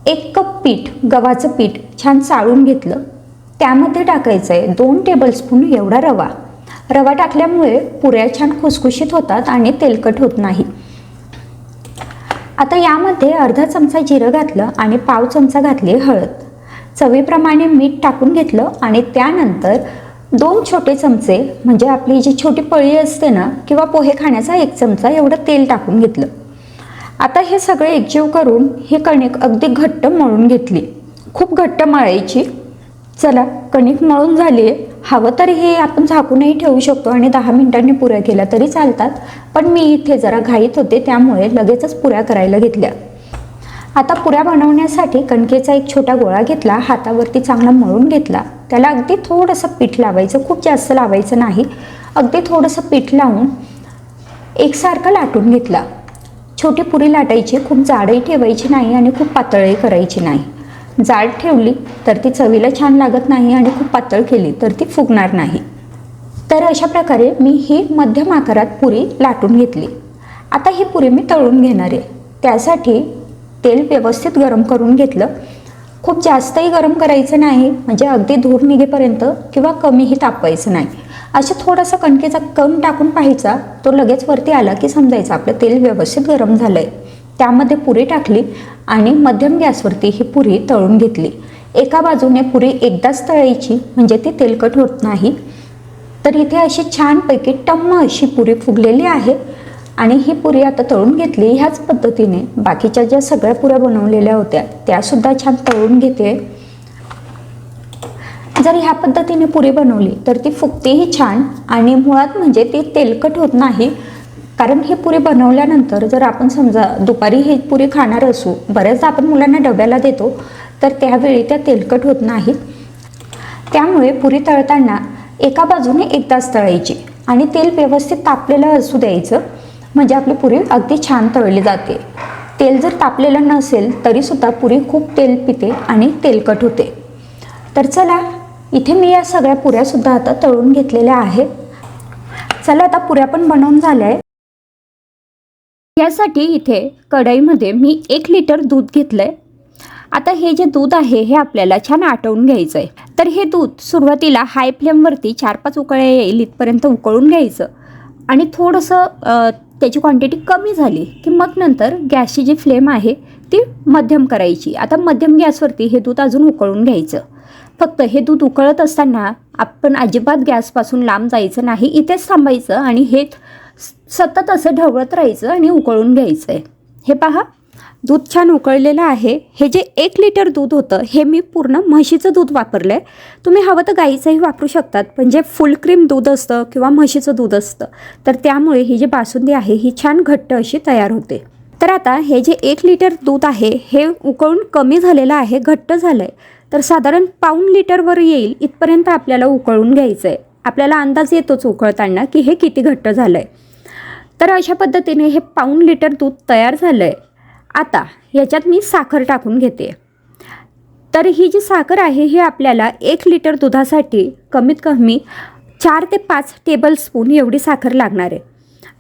1 cup पीठ, गव्हाचं पीठ छान चाळून घेतलं. त्यामध्ये टाकायचं आहे 2 टेबलस्पून एवढा रवा. रवा टाकल्यामुळे पुऱ्या छान खुसखुशीत होतात आणि तेलकट होत नाही. आता यामध्ये अर्धा चमचा जिरं घातलं आणि पाव चमचा घातली हळद. चवीप्रमाणे मीठ टाकून घेतलं आणि त्यानंतर 2 छोटे चमचे म्हणजे आपली जी छोटी पळी असते ना किंवा पोहे खाण्याचा 1 चमचा एवढं तेल टाकून घेतलं. आता हे सगळे एकजीव करून ही कणिक अगदी घट्ट मळून घेतली. खूप घट्ट मळायची. चला, कणिक मळून झाली आहे. हवं तर हे आपण झाकूनही ठेवू शकतो आणि 10 मिनिटांनी पुऱ्या केल्या तरी चालतात, पण मी इथे जरा घाईत होते त्यामुळे लगेचच पुऱ्या करायला घेतल्या. आता पुऱ्या बनवण्यासाठी कणकेचा एक छोटा गोळा घेतला, हातावरती चांगला मळून घेतला. त्याला अगदी थोडंसं पीठ लावायचं, खूप जास्त लावायचं नाही. अगदी थोडंसं पीठ लावून एकसारखं लाटून घेतला. छोटी पुरी लाटायची, खूप जाडही ठेवायची नाही आणि खूप पातळही करायची नाही. जाड ठेवली तर ती चवीला छान लागत नाही आणि खूप पातळ केली तर ती फुगणार नाही. तर अशा प्रकारे मी ही मध्यम आकारात पुरी लाटून घेतली. आता ही पुरी मी तळून घेणार आहे. त्यासाठी तेल व्यवस्थित गरम करून घेतलं. खूप जास्तही गरम करायचं नाही, म्हणजे अगदी धूर निघेपर्यंत किंवा कमीही तापवायचं नाही. असं थोडासा कणकेचा कण टाकून पाहायचा, तो लगेच वरती आला की समजायचं आपलं तेल व्यवस्थित गरम झालं आहे. त्यामध्ये पुरी टाकली आणि मध्यम गॅसवरती ही पुरी तळून घेतली. एका बाजूने पुरी एकदाच तळायची म्हणजे ती तेलकट होत नाही. तर इथे अशी छानपैकी टम्म अशी पुरी फुगलेली आहे आणि ही पुरी आता तळून घेतली. ह्याच पद्धतीने बाकीच्या ज्या सगळ्या पुऱ्या बनवलेल्या होत्या त्यासुद्धा छान तळून घेते. जर ह्या पद्धतीने पुरी बनवली तर ती फुगतेही छान आणि मुळात म्हणजे ती तेलकट होत नाही. कारण ही पुरी बनवल्यानंतर जर आपण समजा दुपारी ही पुरी खाणार असू, बऱ्याचदा आपण मुलांना डब्याला देतो, तर त्यावेळी त्या तेलकट होत नाहीत. त्यामुळे पुरी तळताना एका बाजूने एकदाच तळायची आणि तेल व्यवस्थित तापलेलं असू द्यायचं, म्हणजे आपली पुरी अगदी छान तळली जाते. तेल जर तापलेलं नसेल तरीसुद्धा पुरी खूप तेल पिते आणि तेलकट होते. तर चला, इथे मी या सगळ्या पुऱ्यासुद्धा आता तळून घेतलेल्या आहेत. चला, आता पुऱ्या पण बनवून झाल्या आहे. यासाठी इथे कढईमध्ये मी 1 लिटर दूध घेतलं आहे. आता हे जे दूध आहे हे आपल्याला छान आटवून घ्यायचं आहे. तर हे दूध सुरुवातीला हाय फ्लेमवरती 4-5 उकळ्या येईल इथपर्यंत उकळून घ्यायचं आणि थोडंसं त्याची क्वांटिटी कमी झाली की मग नंतर गॅसची जी फ्लेम आहे ती मध्यम करायची. आता मध्यम गॅसवरती हे दूध अजून उकळून घ्यायचं. फक्त हे दूध उकळत असताना आपण अजिबात गॅसपासून लांब जायचं नाही, इथेच थांबायचं आणि हे सतत असं ढवळत राहायचं आणि उकळून घ्यायचं आहे. हे पहा, दूध छान उकळलेलं आहे. हे जे 1 लिटर दूध होतं हे मी पूर्ण म्हशीचं दूध वापरलं आहे. तुम्ही हवं तर गाईचंही वापरू शकतात, पण जे फुल क्रीम दूध असतं किंवा म्हशीचं दूध असतं तर त्यामुळे ही जी बासुंदी आहे ही छान घट्ट अशी तयार होते. तर आता हे जे 1 लिटर दूध आहे हे उकळून कमी झालेलं आहे, घट्ट झालं आहे. तर साधारण पाऊण लिटरवर येईल इथपर्यंत आपल्याला उकळून घ्यायचं आहे. आपल्याला अंदाज येतोच उकळताना की हे किती घट्ट झालं आहे. तर अशा पद्धतीने हे पाऊण लिटर दूध तयार झालं आहे. आता याच्यात मी साखर टाकून घेते. तर ही जी साखर आहे ही आपल्याला 1 लिटर दुधासाठी कमीत कमी 4 ते 5 टेबलस्पून एवढी साखर लागणार आहे.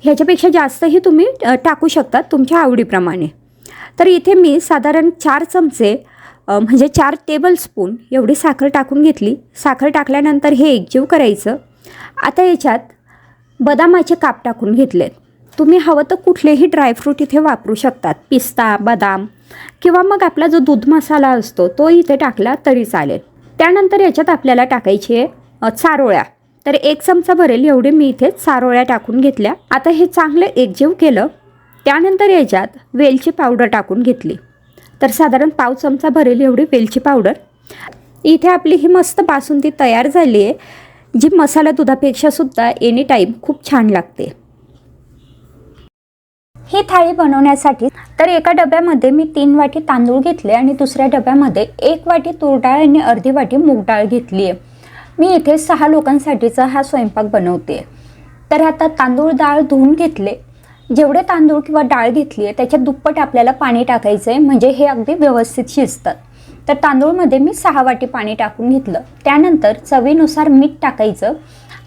ह्याच्यापेक्षा जास्तही तुम्ही टाकू शकता तुमच्या आवडीप्रमाणे. तर इथे मी साधारण 4 चमचे म्हणजे 4 टेबलस्पून एवढी साखर टाकून घेतली. साखर टाकल्यानंतर हे एकजीव करायचं. आता याच्यात बदामाचे काप टाकून घेतलेत. तुम्ही हवं तर कुठलेही ड्रायफ्रूट इथे वापरू शकतात, पिस्ता, बदाम किंवा मग आपला जो दूध मसाला असतो तो इथे टाकला तरी चालेल. त्यानंतर याच्यात आपल्याला टाकायची आहे चारोळ्या. तर 1 चमचा भरेल एवढे मी इथे चारोळ्या टाकून घेतल्या. आता हे चांगलं एकजीव केलं. त्यानंतर याच्यात वेलची पावडर टाकून घेतली. तर साधारण पाव चमचा भरेल एवढी वेलची पावडर. इथे आपली ही मस्त बासुंदी तयार झाली आहे, जी मसाला दुधापेक्षा सुद्धा एनी टाईम खूप छान लागते. ही थाळी बनवण्यासाठी तर एका डब्यामध्ये मी 3 वाटी तांदूळ घेतले आणि दुसऱ्या डब्यामध्ये 1 वाटी तूर डाळ आणि अर्धी वाटी मूग डाळ घेतली आहे. मी इथे 6 लोकांसाठीचा हा स्वयंपाक बनवते. तर आता तांदूळ डाळ धुवून घेतले. जेवढे तांदूळ किंवा डाळ घेतली आहे त्याच्यात दुप्पट आपल्याला पाणी टाकायचं आहे, म्हणजे हे अगदी व्यवस्थित शिजतात. तर तांदूळमध्ये मी 6 वाटी पाणी टाकून घेतलं. त्यानंतर चवीनुसार मीठ टाकायचं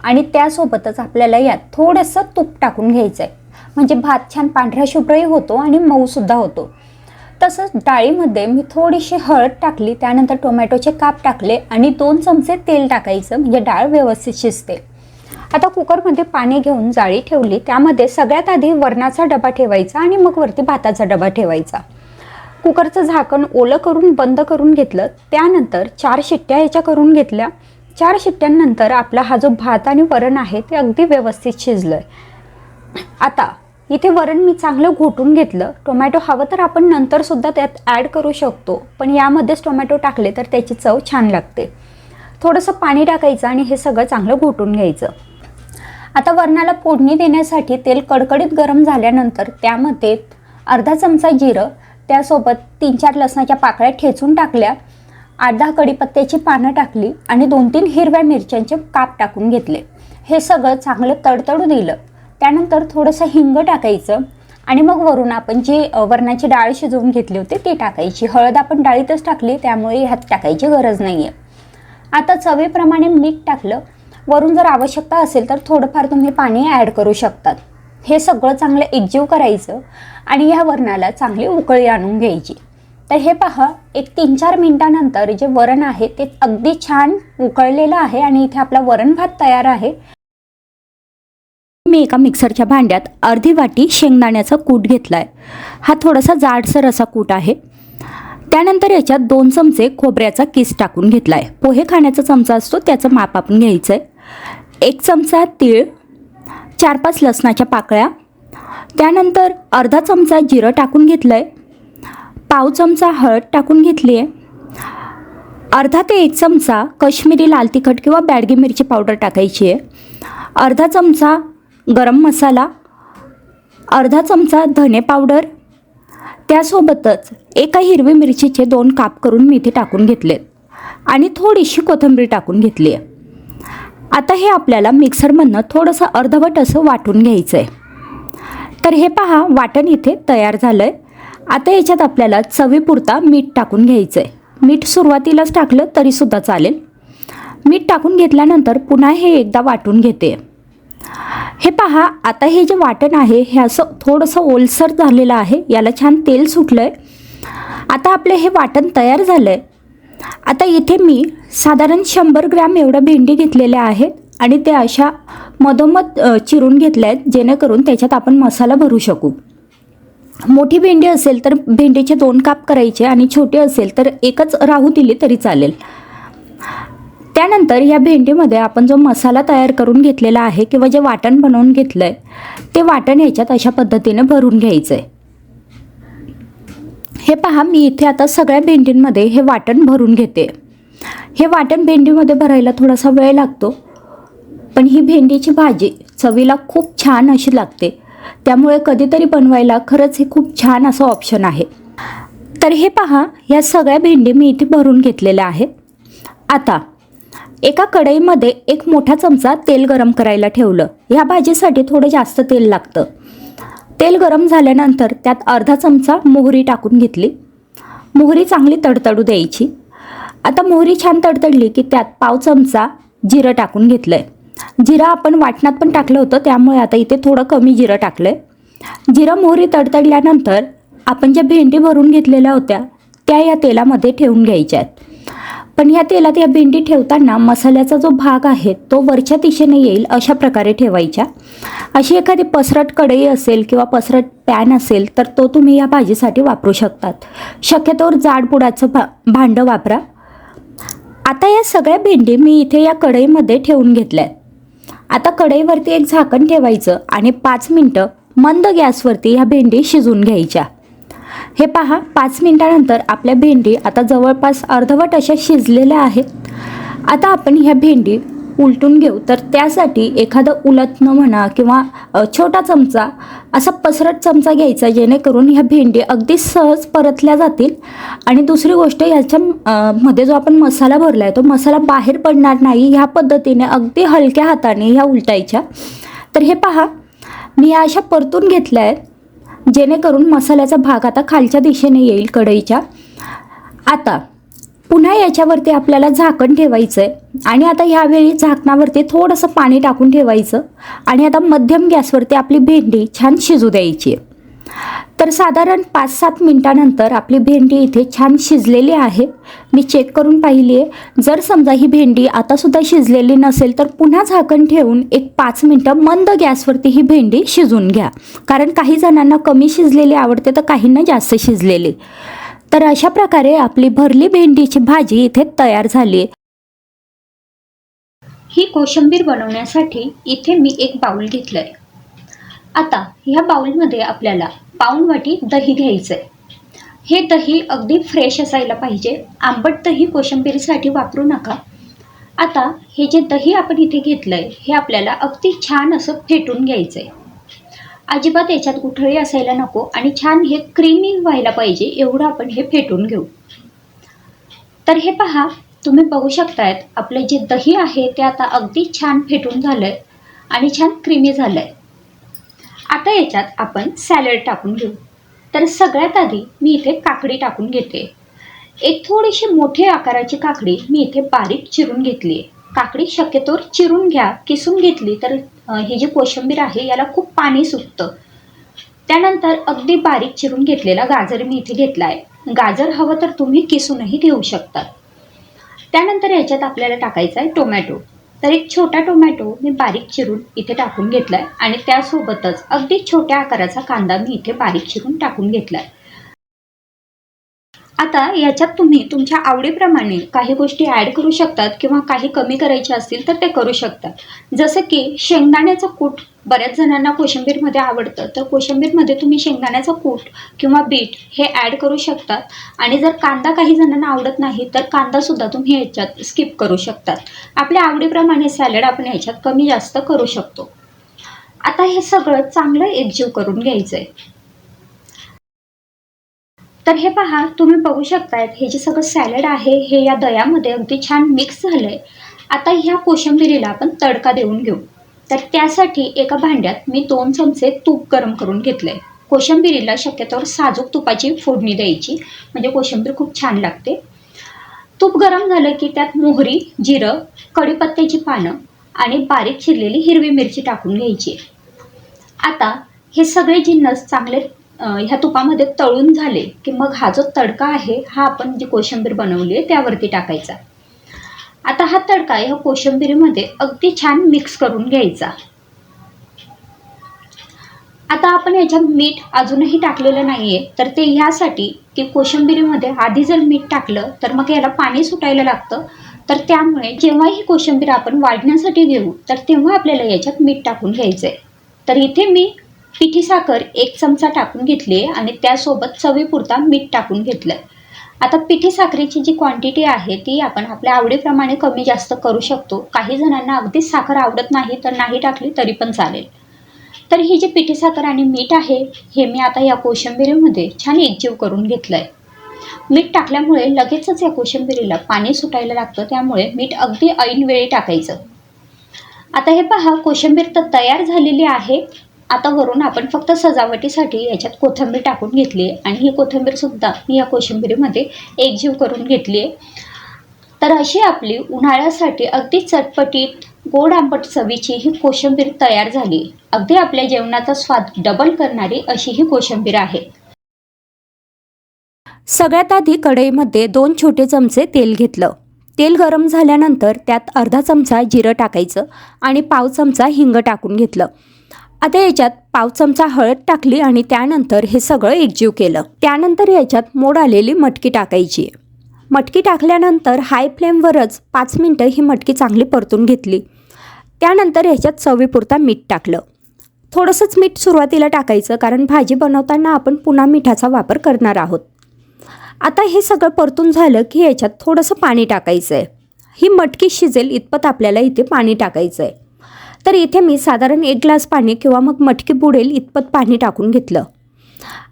आणि त्यासोबतच आपल्याला यात थोडंसं तूप टाकून घ्यायचं आहे, म्हणजे भात छान पांढरा शुभ्रही होतो आणि मऊसुद्धा होतो. तसंच डाळीमध्ये मी थोडीशी हळद टाकली, त्यानंतर टोमॅटोचे काप टाकले आणि 2 चमचे तेल टाकायचं म्हणजे डाळ व्यवस्थित शिजते. आता कुकरमध्ये पाणी घेऊन जाळी ठेवली, त्यामध्ये सगळ्यात आधी वरणाचा डबा ठेवायचा आणि मग वरती भाताचा डबा ठेवायचा. कुकरचं झाकण ओलं करून बंद करून घेतलं, त्यानंतर 4 शिट्ट्या ह्याच्या करून घेतल्या. 4 शिट्ट्यांनंतर आपला हा जो भात आणि वरण आहे ते अगदी व्यवस्थित शिजलं. आता इथे वरण मी चांगलं घोटून घेतलं. टोमॅटो हवं तर आपण नंतरसुद्धा त्यात ॲड करू शकतो, पण यामध्येच टोमॅटो टाकले तर त्याची चव छान लागते. थोडंसं पाणी टाकायचं आणि हे सगळं चांगलं घोटून घ्यायचं. आता वरणाला फोडणी देण्यासाठी तेल कडकडीत गरम झाल्यानंतर त्यामध्ये अर्धा चमचा जिरं, त्यासोबत 3-4 लसणाच्या पाकळ्या ठेचून टाकल्या, 8-10 कढीपत्त्याची पानं टाकली आणि 2-3 हिरव्या मिरच्यांचे काप टाकून घेतले. हे सगळं चांगलं तडतडू दिलं. त्यानंतर थोडंसं हिंग टाकायचं आणि मग वरून आपण जी वरणाची डाळ शिजवून घेतली होती ती टाकायची. हळद आपण डाळीतच टाकली, त्यामुळे ह्यात टाकायची गरज नाही आहे. आता चवीप्रमाणे मीठ टाकलं. वरून जर आवश्यकता असेल तर थोडंफार तुम्ही पाणी ॲड करू शकतात. हे सगळं चांगलं एकजीव करायचं आणि ह्या वरणाला चांगली उकळी आणून घ्यायची. तर हे पहा, एक 3-4 मिनिटानंतर जे वरण आहे ते अगदी छान उकळलेलं आहे आणि इथे आपला वरण भात तयार आहे. मी एका मिक्सरच्या भांड्यात अर्धी वाटी शेंगदाण्याचा कूट घेतलाय. हा थोडासा जाडसर असा कूट आहे. त्यानंतर याच्यात 2 चमचे खोबऱ्याचा किस टाकून घेतलाय. पोहे खाण्याचा चमचा असतो त्याचं माप आपण घ्यायचं आहे. 1 चमचा तीळ, 4-5 लसणाच्या पाकळ्या, त्यानंतर अर्धा चमचा जिरं टाकून घेतलं आहे, पाव चमचा हळद टाकून घेतली आहे, अर्धा ते 1 चमचा काश्मीरी लाल तिखट किंवा बॅडगी मिरची पावडर टाकायची आहे, अर्धा चमचा गरम मसाला, अर्धा चमचा धने पावडर, त्यासोबतच एका हिरवी मिरचीचे 2 काप करून मी इथे टाकून घेतलेत आणि थोडीशी कोथिंबीर टाकून घेतली आहे. आता हे आपल्याला मिक्सरमधनं थोडंसं अर्धवट असं वाटून घ्यायचं आहे. तर हे पहा, वाटण इथे तयार झालं आहे. आता याच्यात आपल्याला चवीपुरता मीठ टाकून घ्यायचं आहे. मीठ सुरुवातीलाच टाकलं तरीसुद्धा चालेल. मीठ टाकून घेतल्यानंतर पुन्हा हे एकदा वाटून घेते. हे पहा, आता हे जे वाटण आहे हे असं थोडंसं ओलसर झालेलं आहे, याला छान तेल सुटलं आहे. आता आपले हे वाटण तयार झालं आहे. आता इथे मी साधारण 100 ग्रॅम एवढ्या भेंडी घेतलेल्या आहेत आणि त्या अशा मधोमध चिरून घेतल्या आहेत, जेणेकरून त्याच्यात आपण मसाला भरू शकू. मोठी भेंडी असेल तर भेंडीचे 2 काप करायचे आणि छोटी असेल तर एकच राहू दिली तरी चालेल. त्यानंतर या भेंडीमध्ये आपण जो मसाला तयार करून घेतलेला आहे किंवा जे वाटण बनवून घेतलं आहे ते वाटण ह्याच्यात अशा पद्धतीने भरून घ्यायचं आहे. हे पहा, मी इथे आता सगळ्या भेंडींमध्ये हे वाटण भरून घेते. हे वाटण भेंडीमध्ये भरायला थोडासा वेळ लागतो, पण ही भेंडीची भाजी चवीला खूप छान अशी लागते, त्यामुळे कधीतरी बनवायला खरंच हे खूप छान असं ऑप्शन आहे. तर हे पहा, या सगळ्या भेंडी मी इथे भरून घेतलेल्या आहेत. आता एका कढईमध्ये 1 मोठा चमचा तेल गरम करायला ठेवलं. ह्या भाजीसाठी थोडं जास्त तेल लागतं. तेल गरम झाल्यानंतर त्यात अर्धा चमचा मोहरी टाकून घेतली. मोहरी चांगली तडतडू द्यायची. आता मोहरी छान तडतडली की त्यात पाव चमचा जिरं टाकून घेतलं आहे. जिरं आपण वाटणात पण टाकलं होतं, त्यामुळे आता इथे थोडं कमी जिरं टाकलं आहे. जिरं मोहरी तडतडल्यानंतर आपण ज्या भेंडी भरून घेतलेल्या होत्या त्या या तेलामध्ये ठेवून घ्यायच्या आहेत. पण या तेलात या भेंडी ठेवताना मसाल्याचा जो भाग आहे तो वरच्या दिशेने येईल अशा प्रकारे ठेवायच्या. अशी एखादी पसरट कढई असेल किंवा पसरट पॅन असेल तर तो तुम्ही या भाजीसाठी वापरू शकतात. शक्यतोवर जाडबुडाचं भांडं वापरा. आता या सगळ्या भेंडी मी इथे या कढईमध्ये ठेवून घेतल्या आहेत. आता कढईवरती एक झाकण ठेवायचं आणि 5 मिनटं मंद गॅसवरती ह्या भेंडी शिजवून घ्यायच्या. हे पहा, 5 मिनिटानंतर आपल्या भेंडी आता जवळपास अर्धवट अशा शिजलेल्या आहेत. आता आपण ह्या भेंडी उलटून घेऊ. तर त्यासाठी एखादं उलटणं म्हणा किंवा छोटा चमचा असा पसरट चमचा घ्यायचा, जेणेकरून ह्या भेंडी अगदी सहज परतल्या जातील. आणि दुसरी गोष्ट, याच्या मध्ये जो आपण मसाला भरला आहे तो मसाला बाहेर पडणार नाही. ह्या पद्धतीने अगदी हलक्या हाताने ह्या उलटायच्या. तर हे पहा, मी ह्या अशा परतून घेतल्या आहेत, जेणेकरून मसाल्याचा भाग आता खालच्या दिशेने येईल कढईच्या. आता पुन्हा याच्यावरती आपल्याला झाकण ठेवायचं आहे आणि आता ह्यावेळी झाकणावरती थोडंसं पाणी टाकून ठेवायचं आणि आता मध्यम गॅसवरती आपली भेंडी छान शिजू द्यायची आहे. तर साधारण 5-7 मिनिटानंतर आपली भेंडी इथे छान शिजलेली आहे. मी चेक करून पाहिली आहे. जर समजा ही भेंडी आतासुद्धा शिजलेली नसेल तर पुन्हा झाकण ठेवून एक 5 मिनटं मंद गॅसवरती ही भेंडी शिजून घ्या. कारण काही जणांना कमी शिजलेली आवडते तर काहींना जास्त शिजलेली. तर अशा प्रकारे आपली भरली भेंडीची भाजी इथे तयार झाली. ही कोशिंबीर बनवण्यासाठी इथे मी एक बाउल घेतलं आहे. आता ह्या बाउलमध्ये आपल्याला पाऊण वाटी दही घ्यायचं आहे. हे दही अगदी फ्रेश असायला पाहिजे. आंबट दही कोशिंबीरीसाठी वापरू नका. आता हे जे दही आपण इथे घेतलं आहे हे आपल्याला अगदी छान असं फेटून घ्यायचं आहे. अजिबात याच्यात गुठळी असायला नको आणि छान हे क्रीमी व्हायला पाहिजे एवढं आपण हे फेटून घेऊ. तर हे पहा, तुम्ही बघू शकतायत आपले जे दही आहे ते आता अगदी छान फेटून झालं आहे आणि छान क्रीमी झालं आहे. आता याच्यात आपण सॅलड टाकून घेऊ. तर सगळ्यात आधी मी इथे काकडी टाकून घेते. एक थोडीशी मोठ्या आकाराची काकडी मी इथे बारीक चिरून घेतली आहे. काकडी शक्यतोवर चिरून घ्या. किसून घेतली तर ही जी कोशिंबीर आहे याला खूप पाणी सुटतं. त्यानंतर अगदी बारीक चिरून घेतलेला गाजर मी इथे घेतला आहे. गाजर हवं तर तुम्ही किसूनही घेऊ शकता. त्यानंतर याच्यात आपल्याला टाकायचा आहे टोमॅटो. तर एक छोटा टोमॅटो मी बारीक चिरून इथे टाकून घेतला आहे आणि त्यासोबतच अगदी छोट्या आकाराचा कांदा मी इथे बारीक चिरून टाकून घेतला आहे. आता याच्यात तुम्ही तुमच्या आवडीप्रमाणे काही गोष्टी ॲड करू शकतात किंवा काही कमी करायचे असतील तर ते करू शकतात. जसं की शेंगदाण्याचं कूट बऱ्याच जणांना कोशिंबीरमध्ये आवडतं. तर कोशिंबीरमध्ये तुम्ही शेंगदाण्याचं कूट किंवा बीट हे ॲड करू शकतात. आणि जर कांदा काही जणांना आवडत नाही तर कांदासुद्धा तुम्ही याच्यात स्किप करू शकतात. आपल्या आवडीप्रमाणे सॅलड आपण याच्यात कमी जास्त करू शकतो. आता हे सगळं चांगलं एकजीव करून घ्यायचं आहे. तर हे पहा, तुम्ही बघू शकतायत हे जे सगळं सॅलड आहे हे या दह्यामध्ये अगदी छान मिक्स झालं आहे. आता ह्या कोशिंबीरीला आपण तडका देऊन घेऊ. तर त्यासाठी एका भांड्यात मी 2 चमचे तूप गरम करून घेतलं आहे. कोशिंबीरीला शक्यतोवर साजूक तुपाची फोडणी द्यायची म्हणजे कोशिंबीर खूप छान लागते. तूप गरम झालं की त्यात मोहरी, जिरं, कढीपत्त्याची पानं आणि बारीक चिरलेली हिरवी मिरची टाकून घ्यायची. आता हे सगळे जिन्नस चांगले ह्या तुपामध्ये तळून झाले की मग हा जो तडका आहे हा आपण जी कोशिंबीर बनवली आहे त्यावरती टाकायचा. आता हा तडका ह्या कोशिंबीरीमध्ये अगदी छान मिक्स करून घ्यायचा. आता आपण याच्यात मीठ अजूनही टाकलेलं नाही आहे. तर ते ह्यासाठी की कोशिंबीरीमध्ये आधी जर मीठ टाकलं तर मग याला पाणी सुटायला लागतं. तर त्यामुळे जेव्हा ही कोशिंबीर आपण वाढण्यासाठी घेऊ तर तेव्हा आपल्याला याच्यात मीठ टाकून घ्यायचं आहे. तर इथे मी पिठी साखर 1 चमचा टाकून घेतली आहे आणि त्यासोबत चवीपुरता मीठ टाकून घेतलं आहे. आता पिठी साखरेची जी क्वांटिटी आहे ती आपण आपल्या आवडीप्रमाणे कमी जास्त करू शकतो. काही जणांना अगदीच साखर आवडत नाही तर नाही टाकली तरी पण चालेल. तर ही जी पिठी साखर आणि मीठ आहे हे मी आता या कोशिंबीरीमध्ये छान एकजीव करून घेतलं आहे. मीठ टाकल्यामुळे लगेचच या कोशिंबीरीला पाणी सुटायला लागतं. त्यामुळे मीठ अगदी ऐन वेळी टाकायचं. आता हे पहा, कोशिंबीर तर तयार झालेली आहे. आता वरून आपण फक्त सजावटीसाठी याच्यात कोथिंबीर टाकून घेतली आहे आणि ही कोथिंबीरसुद्धा मी या कोशिंबीरीमध्ये एकजीव करून घेतली आहे. तर अशी आपली उन्हाळ्यासाठी अगदी चटपटीत गोड आंबट चवीची ही कोशिंबीर तयार झाली. अगदी आपल्या जेवणाचा स्वाद डबल करणारी अशी ही कोशिंबीर आहे. सगळ्यात आधी कढईमध्ये 2 छोटे चमचे तेल घेतलं. तेल गरम झाल्यानंतर त्यात अर्धा चमचा जिरं टाकायचं आणि पाव चमचा हिंग टाकून घेतलं. आता याच्यात पाव चमचा हळद टाकली आणि त्यानंतर हे सगळं एकजीव केलं. त्यानंतर याच्यात मोड आलेली मटकी टाकायची. मटकी टाकल्यानंतर हाय फ्लेमवरच 5 मिनटं ही मटकी चांगली परतून घेतली. त्यानंतर याच्यात चवीपुरता मीठ टाकलं. थोडंसंच मीठ सुरुवातीला टाकायचं कारण भाजी बनवताना आपण पुन्हा मिठाचा वापर करणार आहोत. आता हे सगळं परतून झालं की याच्यात थोडंसं पाणी टाकायचं आहे. ही मटकी शिजेल इतपत आपल्याला इथे पाणी टाकायचं आहे. तर इथे मी साधारण 1 ग्लास पाणी किंवा मग मटकी बुडेल इतपत पाणी टाकून घेतलं.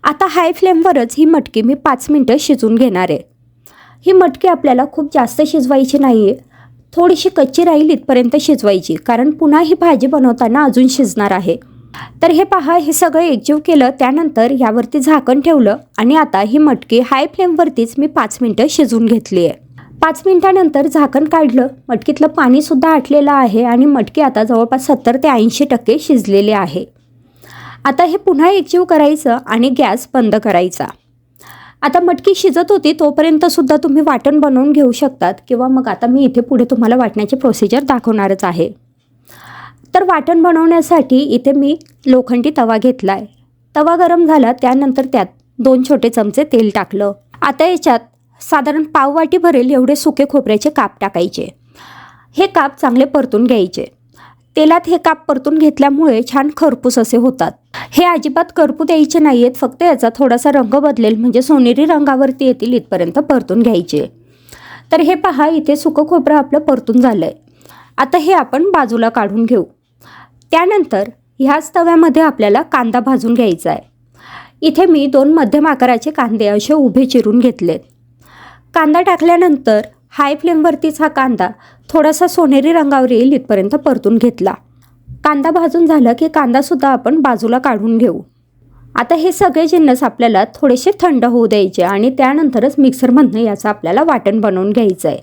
आता हाय फ्लेमवरच ही मटकी मी 5 मिनटं शिजवून घेणार आहे. ही मटकी आपल्याला खूप जास्त शिजवायची नाही आहे. थोडीशी कच्ची राहील इथपर्यंत शिजवायची कारण पुन्हा ही भाजी बनवताना अजून शिजणार आहे. तर हे पहा, हे सगळं एकजीव केलं. त्यानंतर यावरती झाकण ठेवलं आणि आता ही मटकी हाय फ्लेमवरतीच मी 5 मिनटं शिजवून घेतली आहे. 5 मिनिटानंतर झाकण काढलं. मटकीतलं पाणीसुद्धा आटलेलं आहे आणि मटकी आता जवळपास 70 ते 80% शिजलेली आहे. आता हे पुन्हा एकजीव करायचं आणि गॅस बंद करायचा. आता मटकी शिजत होती तोपर्यंत सुद्धा तुम्ही वाटण बनवून घेऊ शकतात किंवा मग आता मी इथे पुढे तुम्हाला वाटण्याची प्रोसिजर दाखवणारच आहे. तर वाटण बनवण्यासाठी इथे मी लोखंडी तवा घेतला आहे. तवा गरम झाला त्यानंतर त्यात 2 छोटे चमचे तेल टाकलं. आता याच्यात साधारण पाववाटी भरेल एवढे सुके खोबऱ्याचे काप टाकायचे. हे काप चांगले परतून घ्यायचे. तेलात हे काप परतून घेतल्यामुळे छान खरपूस असे होतात. हे अजिबात करपू द्यायचे नाही आहेत, फक्त याचा थोडासा रंग बदलेल म्हणजे सोनेरी रंगावरती येतील इथपर्यंत परतून घ्यायचे. तर हे पहा इथे सुकं खोबरं आपलं परतून झालं आहे. आता हे आपण बाजूला काढून घेऊ. त्यानंतर ह्याच तव्यामध्ये आपल्याला कांदा भाजून घ्यायचा आहे. इथे मी 2 मध्यम आकाराचे कांदे असे उभे चिरून घेतलेत. कांदा टाकल्यानंतर हाय फ्लेमवरतीच हा कांदा थोडासा सोनेरी रंगावर येईल इथपर्यंत परतून घेतला. कांदा भाजून झाला की कांदासुद्धा आपण बाजूला काढून घेऊ. आता हे सगळे जिन्नस आपल्याला थोडेसे थंड होऊ द्यायचे आणि त्यानंतरच मिक्सरमधनं याचं आपल्याला वाटण बनवून घ्यायचं आहे.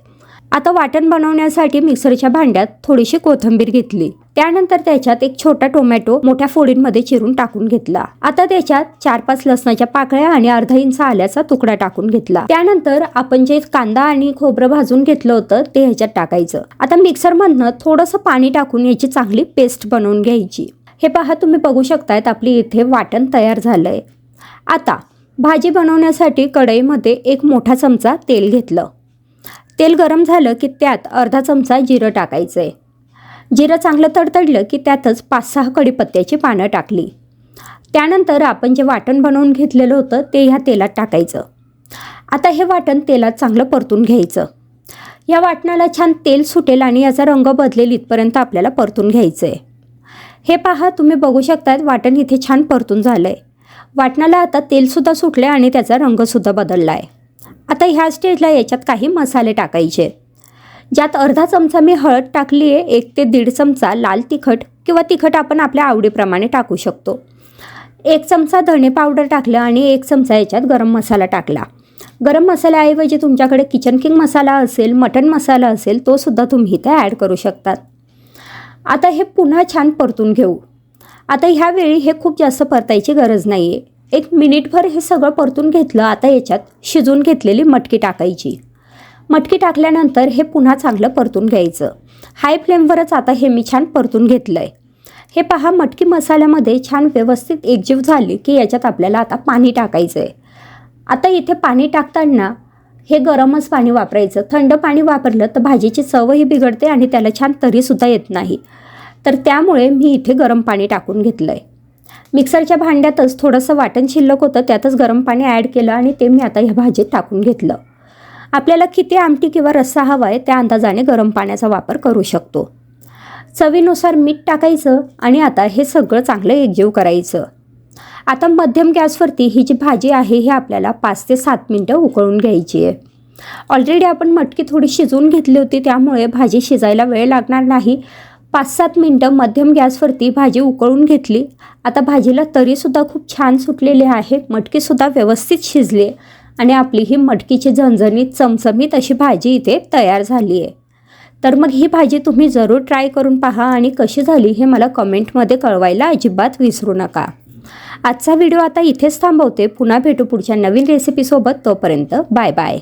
आता वाटण बनवण्यासाठी मिक्सरच्या भांड्यात थोडीशी कोथिंबीर घेतली. त्यानंतर त्याच्यात एक छोटा टोमॅटो मोठ्या फोडींमध्ये चिरून टाकून घेतला. आता त्याच्यात 4-5 लसणाच्या पाकळ्या आणि अर्धा इंच आल्याचा तुकडा टाकून घेतला. त्यानंतर आपण जे कांदा आणि खोबरं भाजून घेतलं होतं ते ह्याच्यात टाकायचं. आता मिक्सरमधनं थोडंसं पाणी टाकून याची चांगली पेस्ट बनवून घ्यायची. हे पहा तुम्ही बघू शकतायत आपली इथे वाटण तयार झालंय. आता भाजी बनवण्यासाठी कढईमध्ये 1 मोठा चमचा तेल घेतलं. तेल गरम झालं की त्यात अर्धा चमचा जिरं टाकायचं आहे. जिरं चांगलं तडतडलं की त्यातच 5-6 कढीपत्त्याची पानं टाकली. त्यानंतर आपण जे वाटण बनवून घेतलेलं होतं ते ह्या तेलात टाकायचं. आता हे वाटण तेलात चांगलं परतून घ्यायचं. या वाटणाला छान तेल सुटेल आणि याचा रंग बदलेल इथपर्यंत आपल्याला परतून घ्यायचं आहे. हे पहा तुम्ही बघू शकतात वाटण इथे छान परतून झालं आहे. वाटणाला आता तेलसुद्धा सुटले आणि त्याचा रंगसुद्धा बदलला आहे. आता ह्या स्टेजला याच्यात काही मसाले टाकायचे. ज्यात अर्धा चमचा मी हळद टाकली आहे. 1 ते 1.5 चमचा लाल तिखट किंवा तिखट आपण आपल्या आवडीप्रमाणे टाकू शकतो. 1 चमचा धणे पावडर टाकलं आणि 1 चमचा याच्यात गरम मसाला टाकला. गरम मसाल्याऐवजी तुमच्याकडे किचन किंग मसाला असेल, मटन मसाला असेल तो सुद्धा तुम्ही इथे ॲड करू शकतात. आता हे पुन्हा छान परतून घेऊ. आता ह्यावेळी हे खूप जास्त परतायची गरज नाही आहे. 1 मिनिटभर हे सगळं परतून घेतलं. आता याच्यात शिजून घेतलेली मटकी टाकायची. मटकी टाकल्यानंतर हे पुन्हा चांगलं परतून घ्यायचं. हाय फ्लेमवरच आता हे मी छान परतून घेतलं आहे. हे पहा मटकी मसाल्यामध्ये छान व्यवस्थित एकजीव झाली की याच्यात आपल्याला आता पाणी टाकायचं आहे. आता इथे पाणी टाकताना हे गरमच पाणी वापरायचं. थंड पाणी वापरलं तर भाजीची चवही बिघडते आणि त्याला छान तरीसुद्धा येत नाही. तर त्यामुळे मी इथे गरम पाणी टाकून घेतलं आहे. मिक्सरच्या भांड्यातच थोडंसं वाटण शिल्लक होतं त्यातच गरम पाणी ॲड केलं आणि ते मी आता ह्या भाजीत टाकून घेतलं. आपल्याला किती आमटी किंवा रस्सा हवा आहे त्या अंदाजाने गरम पाण्याचा वापर करू शकतो. चवीनुसार मीठ टाकायचं आणि आता हे सगळं चांगलं एकजीव करायचं. आता मध्यम गॅसवरती ही जी भाजी आहे ही आपल्याला 5 ते 7 मिनटं उकळून घ्यायची आहे. ऑलरेडी आपण मटकी थोडी शिजवून घेतली होती त्यामुळे भाजी शिजायला वेळ लागणार नाही. 5-7 मिनटं मध्यम गॅसवरती भाजी उकळून घेतली. आता भाजीला तरीसुद्धा खूप छान सुटलेली आहे. मटकीसुद्धा व्यवस्थित शिजली आणि आपली ही मटकीची झणझणीत चमचमीत अशी भाजी इथे तयार झाली आहे. तर मग ही भाजी तुम्ही जरूर ट्राय करून पहा आणि कशी झाली हे मला कमेंटमध्ये कळवायला अजिबात विसरू नका. आजचा व्हिडिओ आता इथेच थांबवते. पुन्हा भेटू पुढच्या नवीन रेसिपीसोबत. तोपर्यंत बाय बाय.